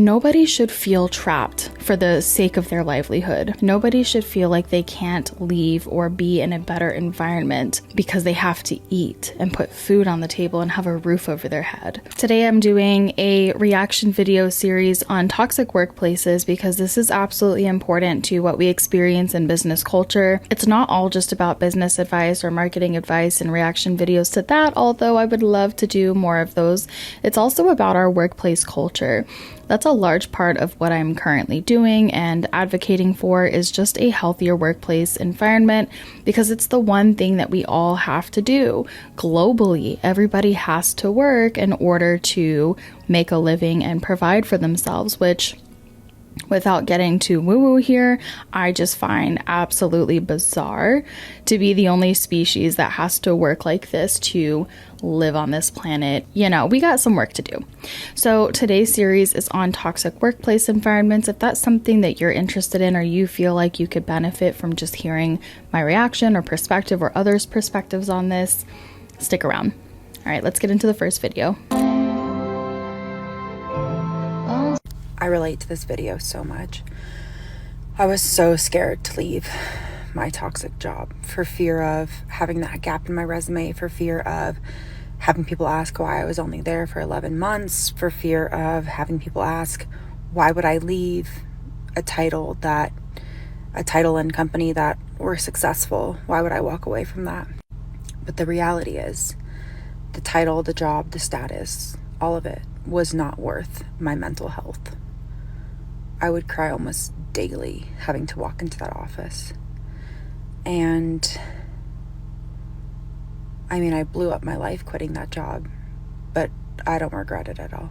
Nobody should feel trapped for the sake of their livelihood. Nobody should feel like they can't leave or be in a better environment because they have to eat and put food on the table and have a roof over their head. Today I'm doing a reaction video series on toxic workplaces because this is absolutely important to what we experience in business culture. It's not all just about business advice or marketing advice and reaction videos to that, although I would love to do more of those. It's also about our workplace culture. That's a large part of what I'm currently doing and advocating for is just a healthier workplace environment because it's the one thing that we all have to do. Globally, everybody has to work in order to make a living and provide for themselves, which, without getting too woo-woo here, I just find absolutely bizarre to be the only species that has to work like this to live on this planet. You know, we got some work to do. So today's series is on toxic workplace environments. If that's something that you're interested in or you feel like you could benefit from just hearing my reaction or perspective or others' perspectives on this, stick around. All right, let's get into the first video. I relate to this video so much. I was so scared to leave my toxic job for fear of having that gap in my resume, for fear of having people ask why I was only there for 11 months, for fear of having people ask why would I leave a title and company that were successful. Why would I walk away from that? But the reality is the title, the job, the status, all of it was not worth my mental health. I would cry almost daily having to walk into that office. And I mean, I blew up my life quitting that job, but I don't regret it at all.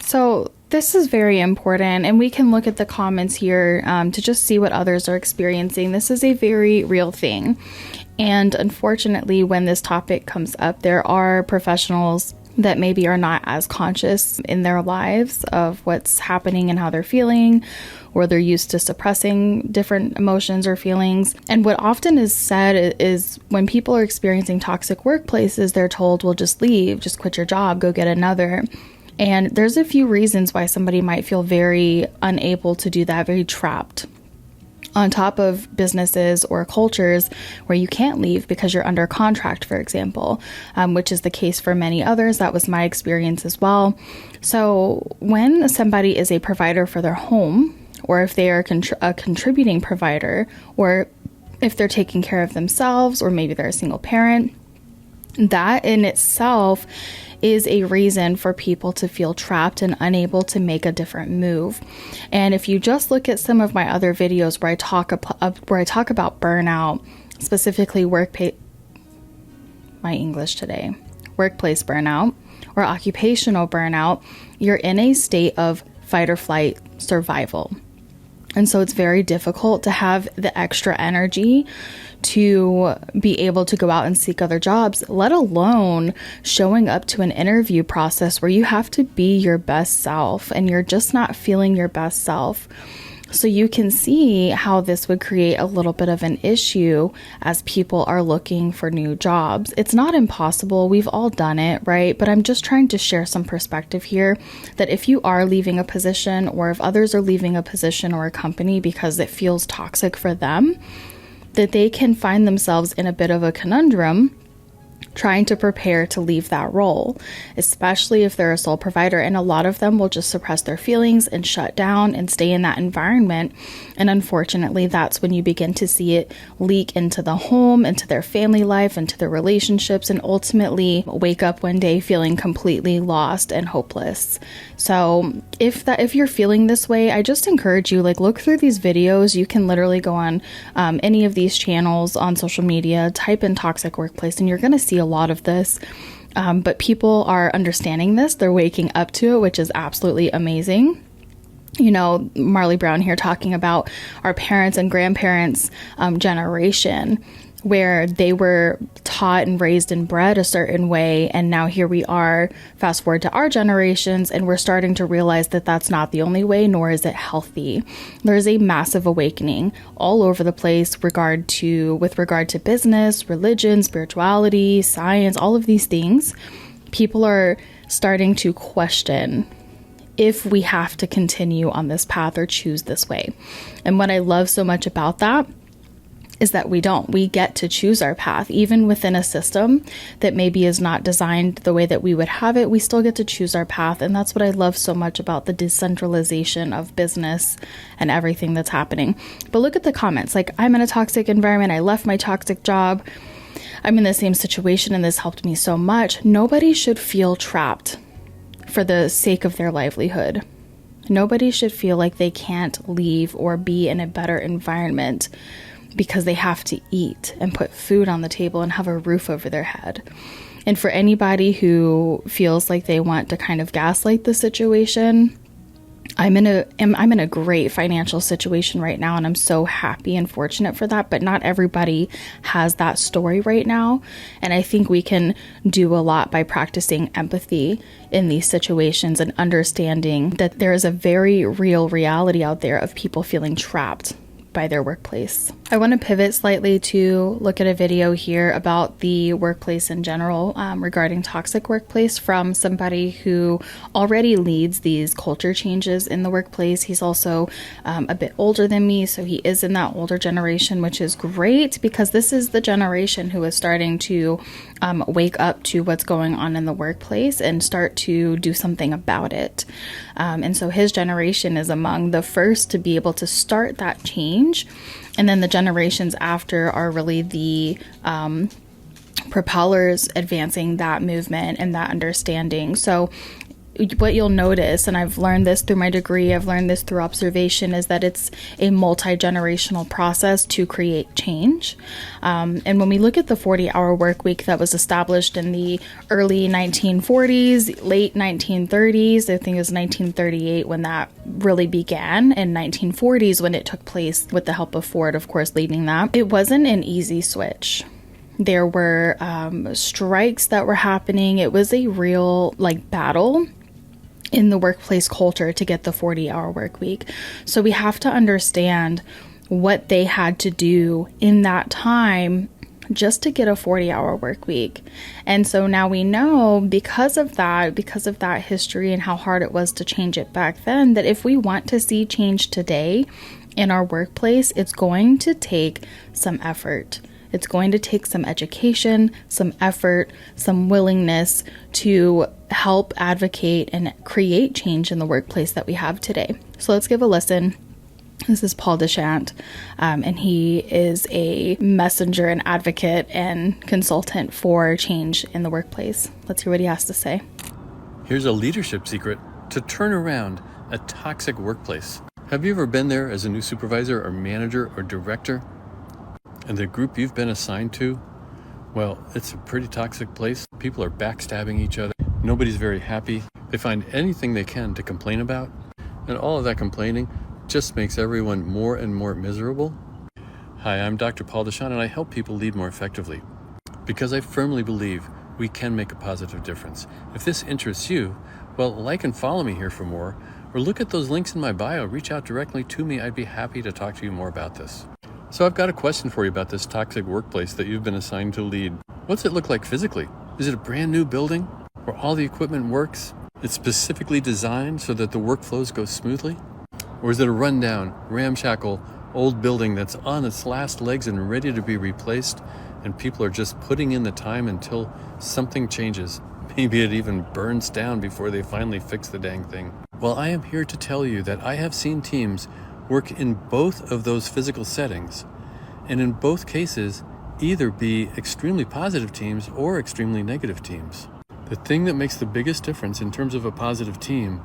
So this is very important, and we can look at the comments here to just see what others are experiencing. This is a very real thing. And unfortunately, when this topic comes up, there are professionals that maybe are not as conscious in their lives of what's happening and how they're feeling, or they're used to suppressing different emotions or feelings. And what often is said is when people are experiencing toxic workplaces, they're told, well, just leave, just quit your job, go get another. And there's a few reasons why somebody might feel very unable to do that, very trapped. On top of businesses or cultures where you can't leave because you're under contract, for example, which is the case for many others. That was my experience as well. So when somebody is a provider for their home, or if they are a contributing provider, or if they're taking care of themselves, or maybe they're a single parent, that in itself is a reason for people to feel trapped and unable to make a different move. And if you just look at some of my other videos where I talk about burnout, specifically workplace burnout or occupational burnout, you're in a state of fight or flight survival. And so it's very difficult to have the extra energy to be able to go out and seek other jobs, let alone showing up to an interview process where you have to be your best self and you're just not feeling your best self. So you can see how this would create a little bit of an issue as people are looking for new jobs. It's not impossible. We've all done it, right? But I'm just trying to share some perspective here that if you are leaving a position, or if others are leaving a position or a company because it feels toxic for them, that they can find themselves in a bit of a conundrum trying to prepare to leave that role, especially if they're a sole provider. And a lot of them will just suppress their feelings and shut down and stay in that environment. And unfortunately, that's when you begin to see it leak into the home, into their family life, into their relationships, and ultimately wake up one day feeling completely lost and hopeless. So if you're feeling this way, I just encourage you, look through these videos. You can literally go on any of these channels on social media, type in toxic workplace, and you're going to see a lot of this. But people are understanding this. They're waking up to it, which is absolutely amazing. You know, Marley Brown here talking about our parents and grandparents' generation, where they were taught and raised and bred a certain way. And now here we are, fast forward to our generations, and we're starting to realize that that's not the only way, nor is it healthy. There's a massive awakening all over the place with regard to business, religion, spirituality, science, all of these things. People are starting to question if we have to continue on this path or choose this way. And what I love so much about that is that we don't. We get to choose our path. Even within a system that maybe is not designed the way that we would have it, we still get to choose our path. And that's what I love so much about the decentralization of business and everything that's happening. But look at the comments. Like, I'm in a toxic environment. I left my toxic job. I'm in the same situation and this helped me so much. Nobody should feel trapped for the sake of their livelihood. Nobody should feel like they can't leave or be in a better environment because they have to eat and put food on the table and have a roof over their head. And for anybody who feels like they want to kind of gaslight the situation, I'm in a great financial situation right now, and I'm so happy and fortunate for that, but not everybody has that story right now. And I think we can do a lot by practicing empathy in these situations and understanding that there is a very real reality out there of people feeling trapped by their workplace. I want to pivot slightly to look at a video here about the workplace in general, regarding toxic workplace, from somebody who already leads these culture changes in the workplace. He's also a bit older than me, so he is in that older generation, which is great because this is the generation who is starting to wake up to what's going on in the workplace and start to do something about it. And so his generation is among the first to be able to start that change. And then the generations after are really the propellers advancing that movement and that understanding. So what you'll notice, and I've learned this through my degree, I've learned this through observation, is that it's a multi-generational process to create change. And when we look at the 40-hour work week that was established in the early 1940s, late 1930s, I think it was 1938 when that really began, and 1940s when it took place with the help of Ford, of course, leading that, it wasn't an easy switch. There were strikes that were happening. It was a real battle in the workplace culture to get the 40-hour work week. So we have to understand what they had to do in that time just to get a 40-hour work week. And so now we know because of that history and how hard it was to change it back then, that if we want to see change today in our workplace, it's going to take some effort. It's going to take some education, some effort, some willingness to help advocate and create change in the workplace that we have today. So let's give a listen. This is Paul Deschamps, and he is a messenger and advocate and consultant for change in the workplace. Let's hear what he has to say. Here's a leadership secret to turn around a toxic workplace. Have you ever been there as a new supervisor or manager or director? And the group you've been assigned to, well, it's a pretty toxic place. People are backstabbing each other. Nobody's very happy. They find anything they can to complain about. And all of that complaining just makes everyone more and more miserable. Hi, I'm Dr. Paul Deschamps, and I help people lead more effectively because I firmly believe we can make a positive difference. If this interests you, well, like and follow me here for more, or look at those links in my bio. Reach out directly to me. I'd be happy to talk to you more about this. So I've got a question for you about this toxic workplace that you've been assigned to lead. What's it look like physically? Is it a brand new building where all the equipment works? It's specifically designed so that the workflows go smoothly? Or is it a rundown, ramshackle, old building that's on its last legs and ready to be replaced, and people are just putting in the time until something changes? Maybe it even burns down before they finally fix the dang thing. Well, I am here to tell you that I have seen teams work in both of those physical settings, and in both cases either be extremely positive teams or extremely negative teams. The thing that makes the biggest difference in terms of a positive team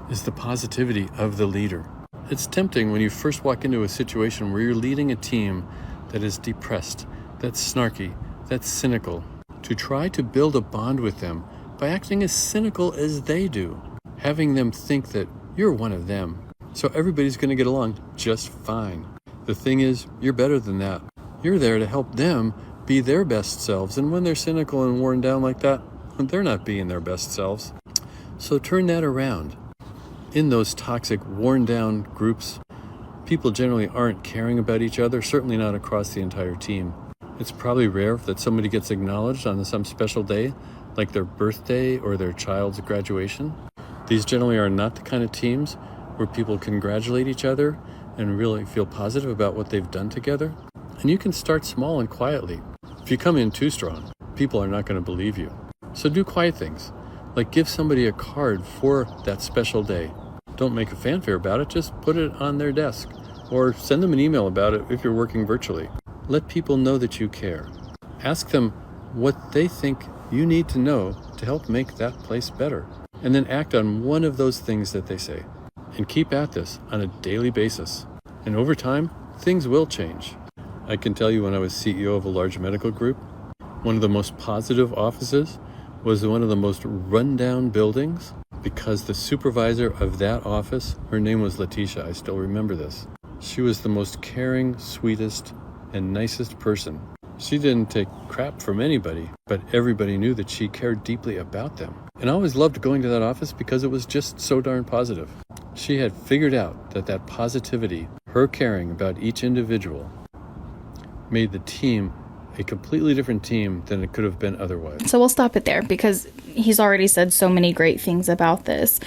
is the positivity of the leader. It's tempting when you first walk into a situation where you're leading a team that is depressed, that's snarky, that's cynical, to try to build a bond with them by acting as cynical as they do, having them think that you're one of them. So everybody's going to get along just fine. The thing is, you're better than that. You're there to help them be their best selves. And when they're cynical and worn down like that, they're not being their best selves. So turn that around. In those toxic, worn down groups, people generally aren't caring about each other, certainly not across the entire team. It's probably rare that somebody gets acknowledged on some special day, like their birthday or their child's graduation. These generally are not the kind of teams where people congratulate each other and really feel positive about what they've done together. And you can start small and quietly. If you come in too strong, people are not going to believe you. So do quiet things, like give somebody a card for that special day. Don't make a fanfare about it, just put it on their desk. Or send them an email about it if you're working virtually. Let people know that you care. Ask them what they think you need to know to help make that place better. And then act on one of those things that they say. And keep at this on a daily basis. And over time, things will change. I can tell you when I was CEO of a large medical group, one of the most positive offices was one of the most rundown buildings because the supervisor of that office, her name was Letitia, I still remember this. She was the most caring, sweetest, and nicest person. She didn't take crap from anybody, but everybody knew that she cared deeply about them. And I always loved going to that office because it was just so darn positive. She had figured out that positivity, her caring about each individual, made the team a completely different team than it could have been otherwise. So we'll stop it there because he's already said so many great things about this.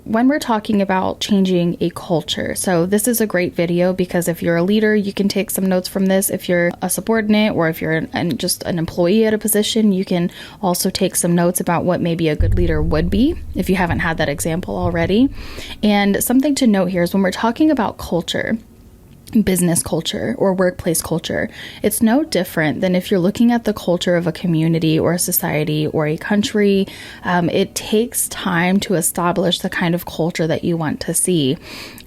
When we're talking about changing a culture, so this is a great video because if you're a leader, you can take some notes from this. If you're a subordinate or if you're just an employee at a position, you can also take some notes about what maybe a good leader would be if you haven't had that example already. And something to note here is when we're talking about culture, business culture or workplace culture, it's no different than if you're looking at the culture of a community or a society or a country. It takes time to establish the kind of culture that you want to see.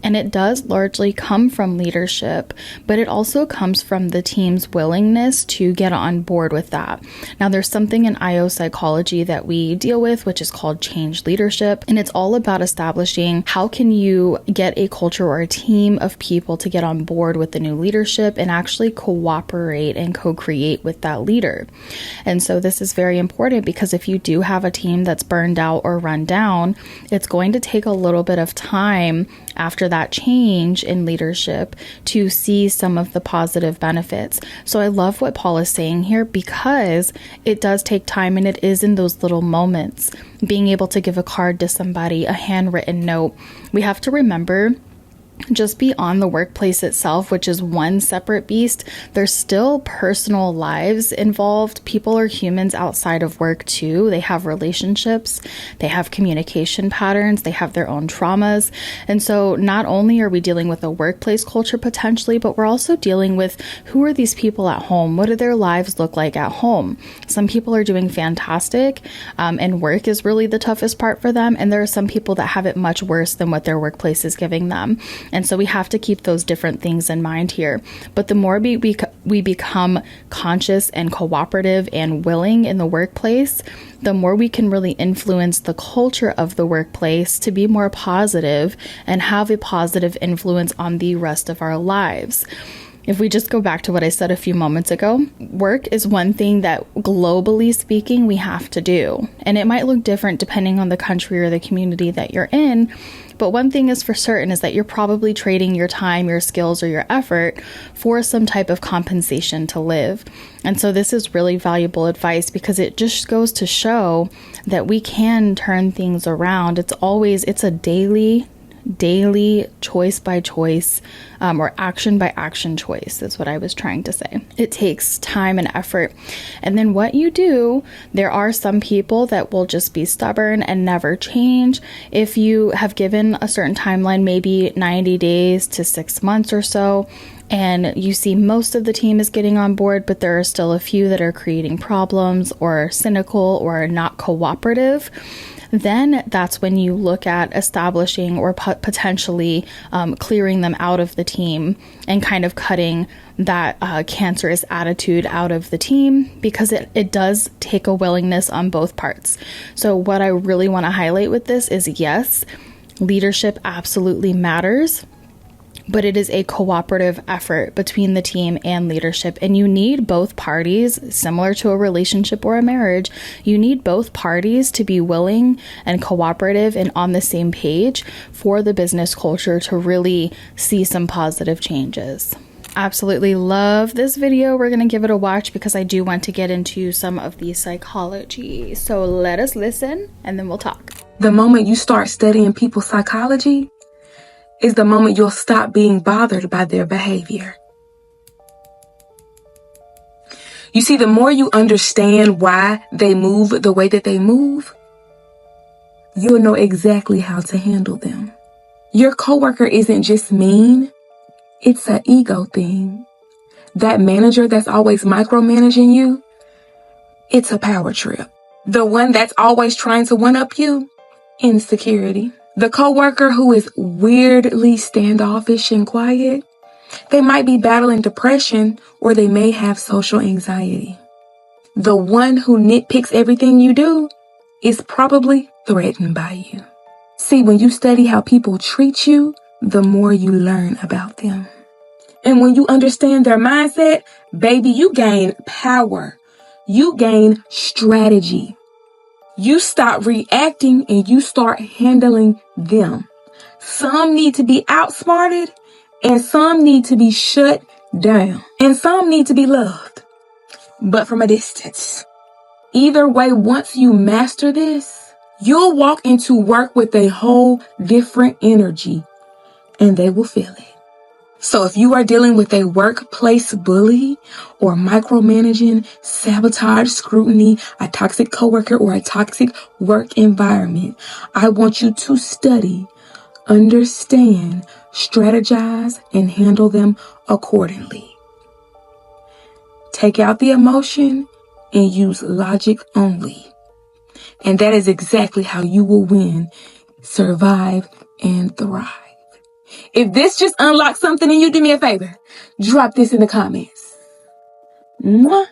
And it does largely come from leadership, but it also comes from the team's willingness to get on board with that. Now, there's something in IO psychology that we deal with, which is called change leadership. And it's all about establishing how can you get a culture or a team of people to get on board with the new leadership and actually cooperate and co-create with that leader. And so this is very important because if you do have a team that's burned out or run down, it's going to take a little bit of time after that change in leadership to see some of the positive benefits. So I love what Paul is saying here because it does take time and it is in those little moments. Being able to give a card to somebody, a handwritten note. We have to remember just beyond the workplace itself, which is one separate beast, there's still personal lives involved. People are humans outside of work too. They have relationships, they have communication patterns, they have their own traumas. And so not only are we dealing with a workplace culture potentially, but we're also dealing with who are these people at home? What do their lives look like at home? Some people are doing fantastic, and work is really the toughest part for them. And there are some people that have it much worse than what their workplace is giving them. And so we have to keep those different things in mind here. But the more we become conscious and cooperative and willing in the workplace, the more we can really influence the culture of the workplace to be more positive and have a positive influence on the rest of our lives. If we just go back to what I said a few moments ago, work is one thing that globally speaking, we have to do. And it might look different depending on the country or the community that you're in. But one thing is for certain is that you're probably trading your time, your skills, or your effort for some type of compensation to live. And so this is really valuable advice because it just goes to show that we can turn things around. It's a daily choice by choice, or action by action choice. That's what I was trying to say. It takes time and effort. And then what you do, there are some people that will just be stubborn and never change. If you have given a certain timeline, maybe 90 days to 6 months or so, and you see most of the team is getting on board, but there are still a few that are creating problems or cynical or not cooperative, then that's when you look at establishing or potentially clearing them out of the team and kind of cutting that cancerous attitude out of the team, because it does take a willingness on both parts. So what I really want to highlight with this is, yes, leadership absolutely matters, but it is a cooperative effort between the team and leadership. And you need both parties, similar to a relationship or a marriage, you need both parties to be willing and cooperative and on the same page for the business culture to really see some positive changes. Absolutely love this video. We're going to give it a watch because I do want to get into some of the psychology. So let us listen and then we'll talk. The moment you start studying people's psychology is the moment you'll stop being bothered by their behavior. You see, the more you understand why they move the way that they move, you'll know exactly how to handle them. Your coworker isn't just mean. It's an ego thing. That manager that's always micromanaging you, it's a power trip. The one that's always trying to one-up you, insecurity. The coworker who is weirdly standoffish and quiet, they might be battling depression or they may have social anxiety. The one who nitpicks everything you do is probably threatened by you. See, when you study how people treat you, the more you learn about them. And when you understand their mindset, baby, you gain power. You gain strategy. You stop reacting and you start handling them. Some need to be outsmarted and some need to be shut down. And some need to be loved, but from a distance. Either way, once you master this, you'll walk into work with a whole different energy and they will feel it. So if you are dealing with a workplace bully or micromanaging, sabotage, scrutiny, a toxic coworker, or a toxic work environment, I want you to study, understand, strategize, and handle them accordingly. Take out the emotion and use logic only. And that is exactly how you will win, survive, and thrive. If this just unlocks something in you, do me a favor. Drop this in the comments. Mwah.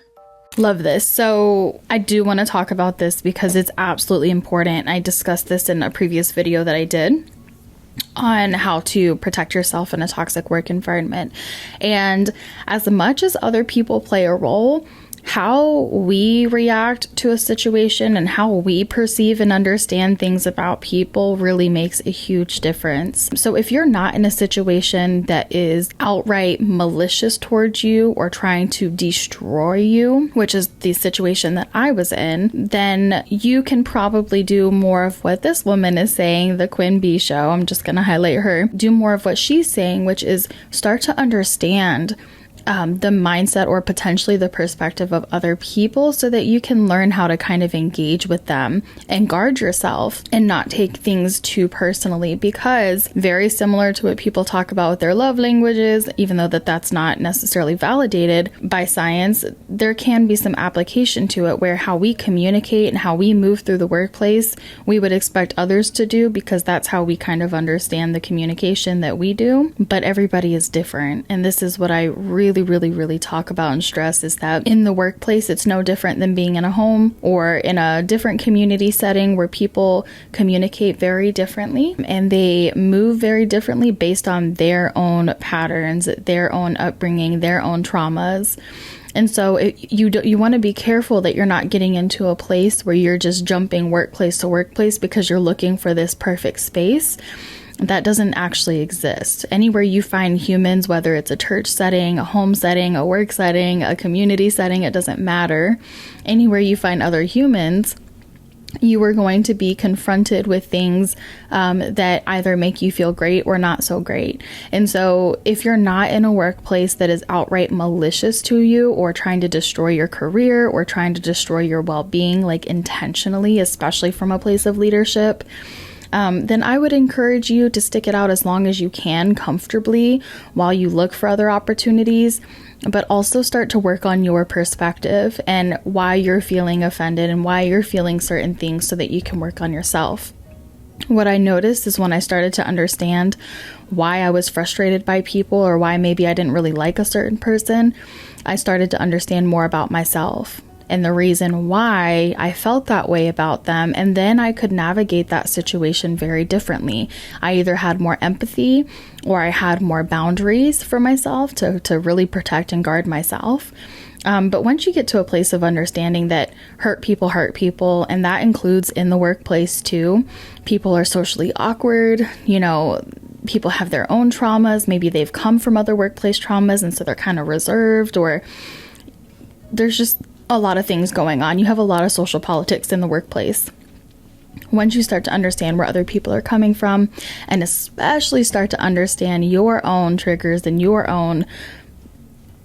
Love this. So I do want to talk about this because it's absolutely important. I discussed this in a previous video that I did on how to protect yourself in a toxic work environment. And as much as other people play a role, how we react to a situation and how we perceive and understand things about people really makes a huge difference. So if you're not in a situation that is outright malicious towards you or trying to destroy you, which is the situation that I was in, then you can probably do more of what this woman is saying, the Quinn B show. I'm just going to highlight her. Do more of what she's saying, which is start to understand the mindset or potentially the perspective of other people so that you can learn how to kind of engage with them and guard yourself and not take things too personally, because very similar to what people talk about with their love languages, even though that's not necessarily validated by science, there can be some application to it where how we communicate and how we move through the workplace, we would expect others to do because that's how we kind of understand the communication that we do. But everybody is different. And this is what I really talk about and stress, is that in the workplace, it's no different than being in a home or in a different community setting where people communicate very differently and they move very differently based on their own patterns, their own upbringing, their own traumas. And so you want to be careful that you're not getting into a place where you're just jumping workplace to workplace because you're looking for this perfect space. That doesn't actually exist. Anywhere you find humans, whether it's a church setting, a home setting, a work setting, a community setting, it doesn't matter. Anywhere you find other humans, you are going to be confronted with things that either make you feel great or not so great. And so if you're not in a workplace that is outright malicious to you or trying to destroy your career or trying to destroy your well-being, like intentionally, especially from a place of leadership, then I would encourage you to stick it out as long as you can comfortably while you look for other opportunities, but also start to work on your perspective and why you're feeling offended and why you're feeling certain things so that you can work on yourself. What I noticed is when I started to understand why I was frustrated by people or why maybe I didn't really like a certain person, I started to understand more about myself and the reason why I felt that way about them. And then I could navigate that situation very differently. I either had more empathy or I had more boundaries for myself to really protect and guard myself. But once you get to a place of understanding that hurt people, and that includes in the workplace too, people are socially awkward, people have their own traumas. Maybe they've come from other workplace traumas, and so they're kind of reserved, or there's just a lot of things going on. You have a lot of social politics in the workplace. Once you start to understand where other people are coming from, and especially start to understand your own triggers and your own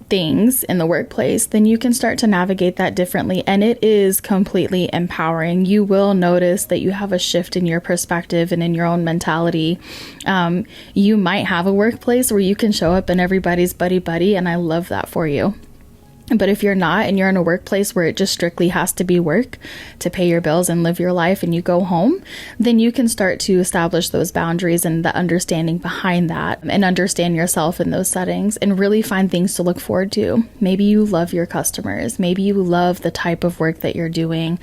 things in the workplace, then you can start to navigate that differently. And it is completely empowering. You will notice that you have a shift in your perspective and in your own mentality. You might have a workplace where you can show up and everybody's buddy, and I love that for you. But if you're not, and you're in a workplace where it just strictly has to be work to pay your bills and live your life, and you go home, then you can start to establish those boundaries and the understanding behind that, and understand yourself in those settings, and really find things to look forward to. Maybe you love your customers. Maybe you love the type of work that you're doing.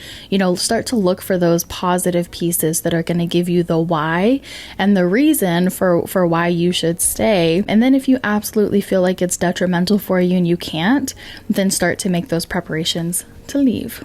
Start to look for those positive pieces that are going to give you the why and the reason for why you should stay. And then if you absolutely feel like it's detrimental for you and you can't, then start to make those preparations to leave.